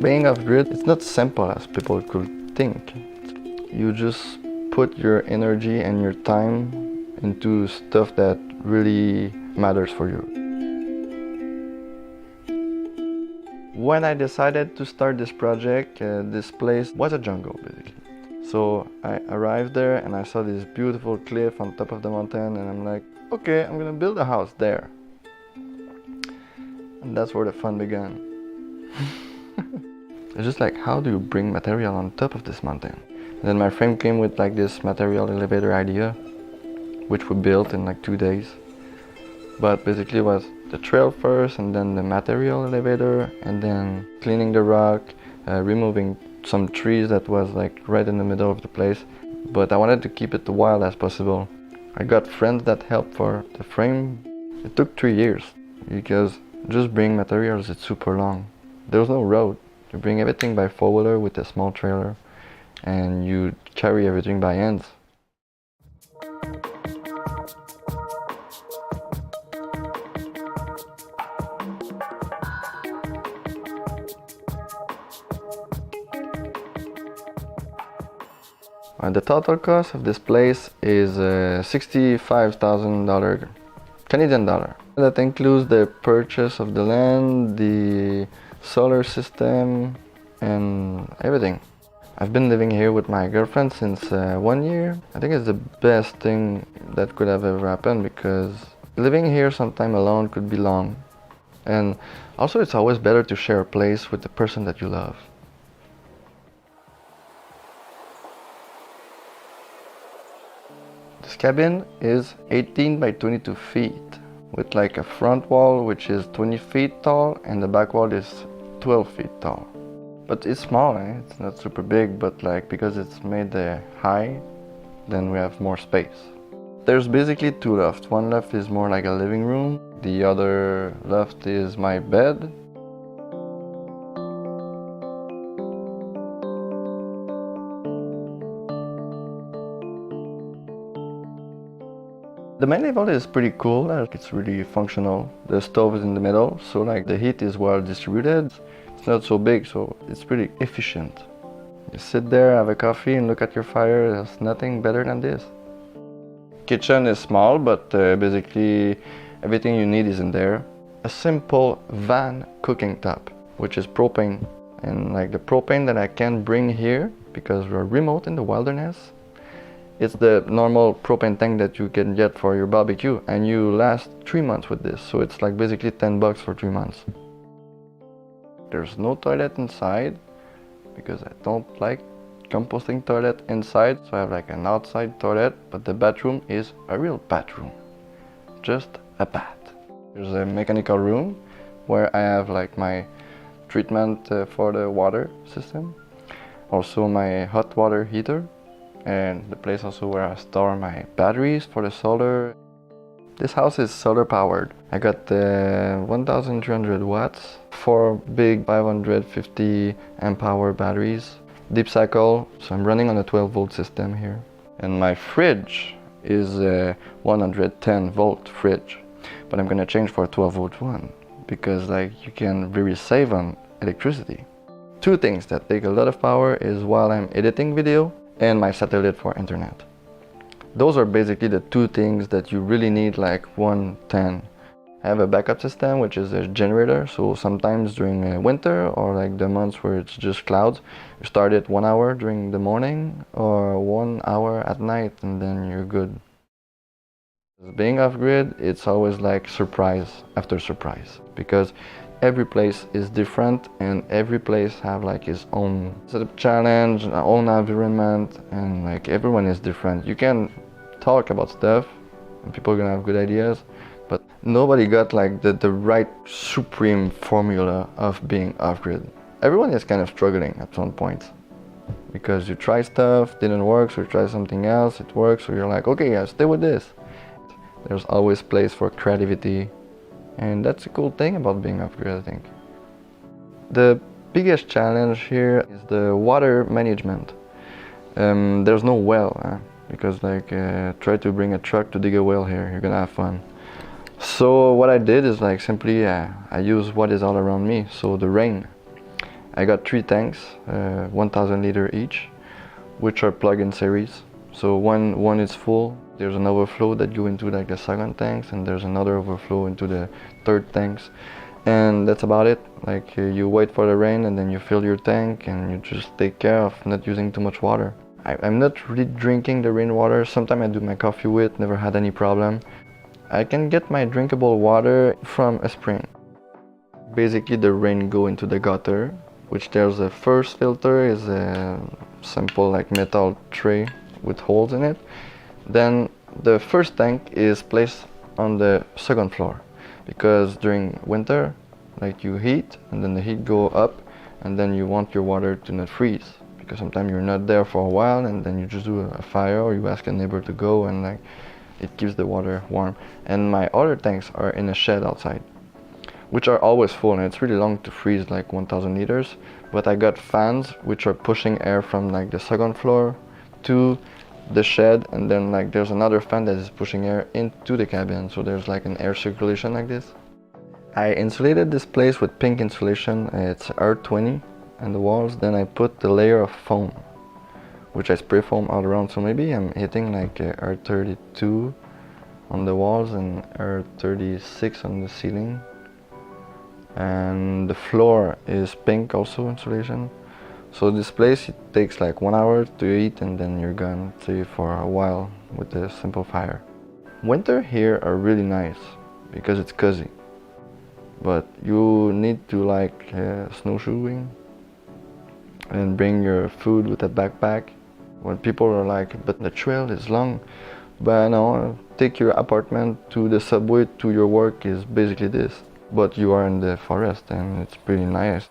Being off-grid, it's not simple as people could think. You just put your energy and your time into stuff that really matters for you. When I decided to start this project, this place was a jungle basically. So I arrived there and I saw this beautiful cliff on top of the mountain, and I'm like, okay, I'm gonna build a house there. And that's where the fun began. It's just like, how do you bring material on top of this mountain? And then my friend came with like this material elevator idea, which we built in like 2 days. But basically it was the trail first, and then the material elevator, and then cleaning the rock, removing some trees that was like right in the middle of the place. But I wanted to keep it wild as possible. I got friends that helped for the frame. It took 3 years because just bring materials, it's super long. There was no road. You bring everything by 4-wheeler with a small trailer, and you carry everything by hands. The total cost of this place is $65,000 Canadian dollar. That includes the purchase of the land, the solar system, and everything. I've been living here with my girlfriend since 1 year. I think it's the best thing that could have ever happened, because living here sometime alone could be long. And also it's always better to share a place with the person that you love. This cabin is 18 by 22 feet with like a front wall which is 20 feet tall and the back wall is 12 feet tall. But it's small, it's not super big, but like because it's made high, then we have more space. There's basically 2 lofts. One loft is more like a living room. The other loft is my bed. The main level is pretty cool, like it's really functional. The stove is in the middle, so like the heat is well distributed. It's not so big, so it's pretty efficient. You sit there, have a coffee and look at your fire. There's nothing better than this. Kitchen is small, but basically everything you need is in there. A simple van cooking top, which is propane. And like the propane that I can bring here, because we're remote in the wilderness, it's the normal propane tank that you can get for your barbecue, and you last 3 months with this. So it's like basically $10 for 3 months. There's no toilet inside because I don't like composting toilet inside, so I have like an outside toilet, but the bathroom is a real bathroom, just a bath. There's a mechanical room where I have like my treatment for the water system, also my hot water heater, and the place also where I store my batteries for the solar. This house is solar powered. I got 1300 watts, 4 big 550 amp hour batteries, deep cycle, so I'm running on a 12 volt system here. And my fridge is a 110 volt fridge, but I'm gonna change for a 12 volt one because like you can really save on electricity. 2 things that take a lot of power is while I'm editing video and my satellite for internet. Those are basically the 2 things that you really need, like 110. I have a backup system, which is a generator, so sometimes during winter or like the months where it's just clouds, you start it 1 hour during the morning or 1 hour at night, and then you're good. Being off-grid, it's always like surprise after surprise, because every place is different and every place have like its own setup challenge, own environment, and like everyone is different. You can talk about stuff and people are gonna have good ideas, but nobody got like the right supreme formula of being off-grid. Everyone is kind of struggling at some point because you try stuff, didn't work, so you try something else, it works, so you're like, okay, I'll stay with this. There's always place for creativity. And that's a cool thing about being off-grid, I think. The biggest challenge here is the water management. There's no well, because like try to bring a truck to dig a well here, you're gonna have fun. So what I did is like simply I use what is all around me, so the rain. I got 3 tanks, 1000 liter each, which are plug-in series. So one is full, there's an overflow that go into like the second tanks, and there's another overflow into the third tanks. And that's about it. Like you wait for the rain and then you fill your tank and you just take care of not using too much water. I'm not really drinking the rainwater. Sometimes I do my coffee with, never had any problem. I can get my drinkable water from a spring. Basically the rain go into the gutter, which there's a first filter is a simple like metal tray with holes in it. Then the first tank is placed on the second floor, because during winter like you heat and then the heat go up, and then you want your water to not freeze, because sometimes you're not there for a while and then you just do a fire or you ask a neighbor to go, and like it keeps the water warm. And my other tanks are in a shed outside, which are always full, and it's really long to freeze like 1000 liters. But I got fans which are pushing air from like the second floor to the shed, and then like there's another fan that is pushing air into the cabin, so there's like an air circulation like this. I insulated this place with pink insulation, it's R20 and the walls. Then I put the layer of foam, which I spray foam all around, so maybe I'm hitting like R32 on the walls and R36 on the ceiling. And the floor is pink also insulation. So this place, it takes like 1 hour to eat, and then you're gonna stay for a while with a simple fire. Winter here are really nice because it's cozy, but you need to like snowshoeing and bring your food with a backpack. When people are like, but the trail is long, but no, take your apartment to the subway to your work is basically this, but you are in the forest and it's pretty nice.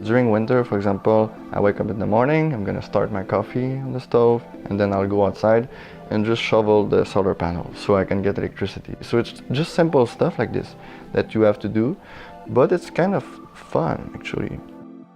During winter, for example, I wake up in the morning, I'm gonna start my coffee on the stove, and then I'll go outside and just shovel the solar panels so I can get electricity. So it's just simple stuff like this that you have to do, but it's kind of fun actually.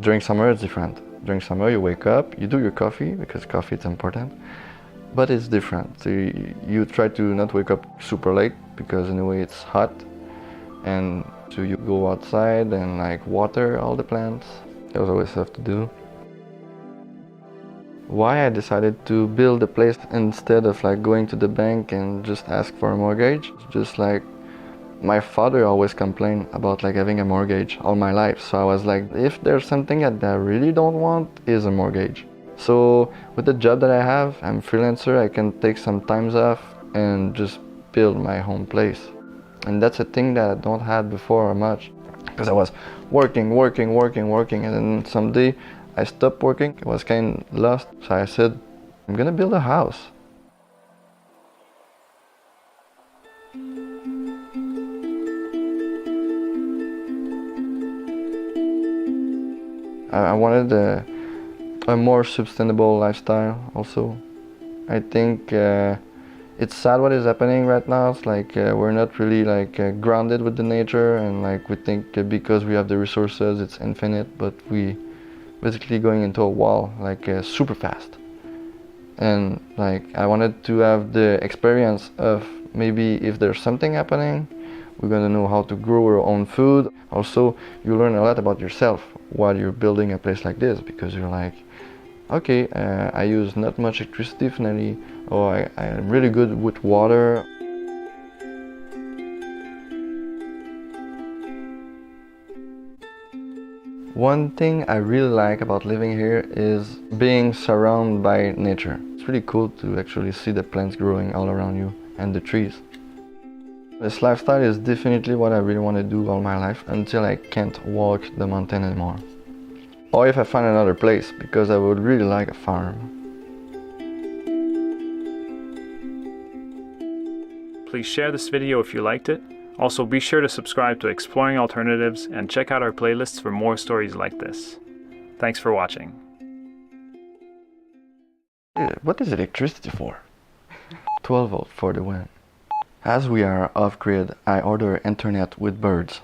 During summer it's different. During summer you wake up, you do your coffee, because coffee is important, but it's different. So you try to not wake up super late, because in a way it's hot, and so you go outside and like water all the plants. There's always stuff to do. Why I decided to build a place instead of like going to the bank and just ask for a mortgage? Just like my father always complained about like having a mortgage all my life. So I was like, if there's something that I really don't want, is a mortgage. So with the job that I have, I'm freelancer, I can take some times off and just build my home place. And that's a thing that I don't have before much, because I was working, and then someday I stopped working. I was kind of lost, so I said, I'm gonna build a house. I wanted a more sustainable lifestyle also. I think it's sad what is happening right now. It's like we're not really like grounded with the nature, and like we think because we have the resources it's infinite, but we basically going into a wall like super fast. And like I wanted to have the experience of maybe if there's something happening, we're gonna know how to grow our own food. Also, you learn a lot about yourself while you're building a place like this, because you're like, okay, I use not much electricity finally, or I'm really good with water. One thing I really like about living here is being surrounded by nature. It's really cool to actually see the plants growing all around you and the trees. This lifestyle is definitely what I really want to do all my life until I can't walk the mountain anymore. Or if I find another place, because I would really like a farm. Please share this video if you liked it. Also, be sure to subscribe to Exploring Alternatives and check out our playlists for more stories like this. Thanks for watching. What is electricity for? 12 volt for the win. As we are off-grid, I order internet with birds.